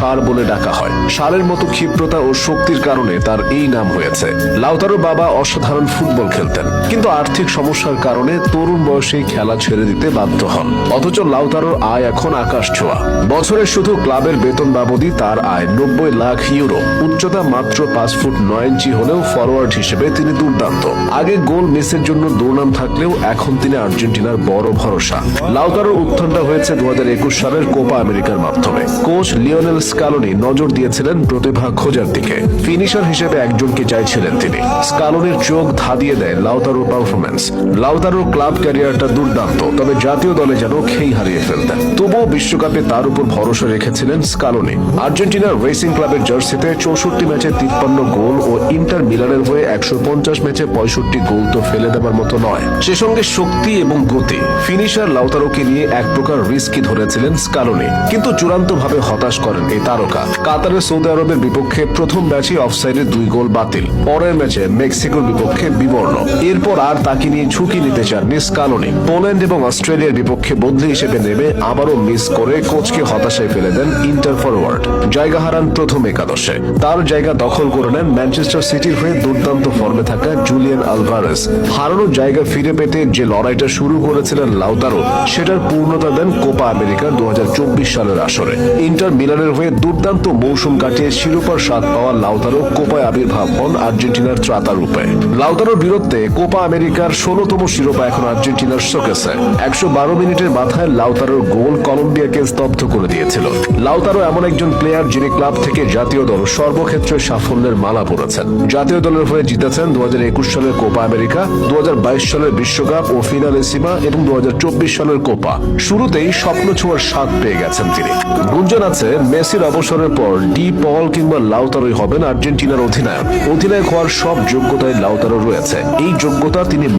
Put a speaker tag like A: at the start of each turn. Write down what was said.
A: ষাঁড় বলে ডাকা হয়। ষাঁড়ের মতো ক্ষিপ্রতা ও শক্তির কারণে তার এই নাম হয়েছে। লাউতারোর বাবা অসাধারণ ফুটবল খেলতেন, কিন্তু আর্থিক সমস্যার কারণে তরুণ বয়সেই খেলা ছেড়ে দিতে বাধ্য হন। অথচ লাউতারোর আয় এখন আকাশ ছোঁয়া। বছরে শুধু ক্লাবের বেতন বাবদই তার আয় 90 লাখ ইউরো। উচ্চতা মাত্র 5 ফুট 9 ইঞ্চি হলেও ফরওয়ার্ড হিসেবে তিনি দুর্দান্ত। আগে গোল মিসের জন্য দুর্নাম থাকলেও এখন তিনি আর্জেন্টিনার বড় ভরসা। লাউতারোর উত্থানটা হয়েছে 2021 সালের কোপা আমেরিকার মাধ্যমে। কোচ লিওনেল স্কালোনি নজর দিয়েছিলেন প্রতিভা খোঁজার দিকে। ফিনিশার হিসেবে একজনকে চাইছিলেন তিনি। স্কালোনির চোখ ধাঁধিয়ে দেয় লাউতারোর পারফরম্যান্স। লাউতারোর ক্লাব ক্যারিয়ারটা দুর্দান্ত, তবে জাতীয় দলে যেন খেই হারিয়ে ফেলতেন। তবুও বিশ্বকাপে তার উপর ভরসা রেখেছিলেন স্কালোনি। আর্জেন্টিনার রেসিং ক্লাবের জার্সিতে 64 ম্যাচে 53 গোল ও ইন্টার মিলানের হয়ে 150 ম্যাচে 65 গোল তো ফেলে দেওয়ার মতো নয়। সে সঙ্গে শক্তি এবং গতি। ফিনিশার লাউতারোকে নিয়ে এক প্রকার রিস্কই ধরেছিলেন স্কালোনি, কিন্তু চূড়ান্তভাবে হতাশ করেন এই তারকা। কাতারের সৌদি আরবের বিপক্ষে প্রথম ম্যাচে অফসাইডে 2 গোল বাতিল। পরের ম্যাচে মেক্সিকোর বিপক্ষে বিবর্ণ। এরপর আর তাকে নিয়ে ঝুঁকি নিতে চাননি স্কালোনি। পোল্যান্ড এবং অস্ট্রেলিয়ার বিপক্ষে বদলি হিসেবে নেমে আবারও মিস করে কোচকে হতাশায় ফেলে দেন ইন্টার ফরওয়ার্ড। জায়গা হারান প্রথম একাদশে। তার জায়গা দখল করে নেন ম্যানচেস্টার সিটির হয়ে দুর্দান্ত ফর্মে থাকা জুলিয়ান আলভারেজ। হারানোর জায়গা ফিরে পেতে যে লড়াইটা শুরু করেছিলেন লাউতারো, সেটার পূর্ণতা দেন কোপা আমেরিকার 2024 সালের আসরে। ইন্টার মিলানের হয়ে দুর্দান্ত মৌসুম কাটিয়ে শিরোপার স্বাদ পাওয়া লাউতারো কোপায় আবির্ভাব হন আর্জেন্টিনার ত্রাতা রূপে। লাউতারোর বিরুদ্ধে কোপা আমেরিকার 16তম শিরোপা এখন আর্জেন্টিনার শোকেসে। 112 মিনিটের মাথায় লাউতারোর গোল কলম্বিয়াকে স্তব্ধ করে দিয়েছিল। লাউতারো এমন একজন প্লেয়ার যিনি ক্লাব থেকে জাতীয় দল সর্বক্ষেত্রে সাফল্যের মালা পরেছেন। জাতীয় দলের হয়ে জিতেছেন 2021 সালের কোপা আমেরিকা, 2022 সালের বিশ্বকাপ ও ফিনালেসিমা এবং 2024 সালের কোপা। শুরুতেই স্বপ্ন ছোঁয়ার স্বাদ পেয়ে গেছেন তিনি। গুঞ্জন আছে মেসির অবসরের পর ডি পল কিংবা লাউতারোই হবেন আর্জেন্টিনার অধিনায়ক। অধিনায়ক হওয়ার সব যোগ্যতায় লাউতারো রয়েছে। এই যোগ্যতা তিনি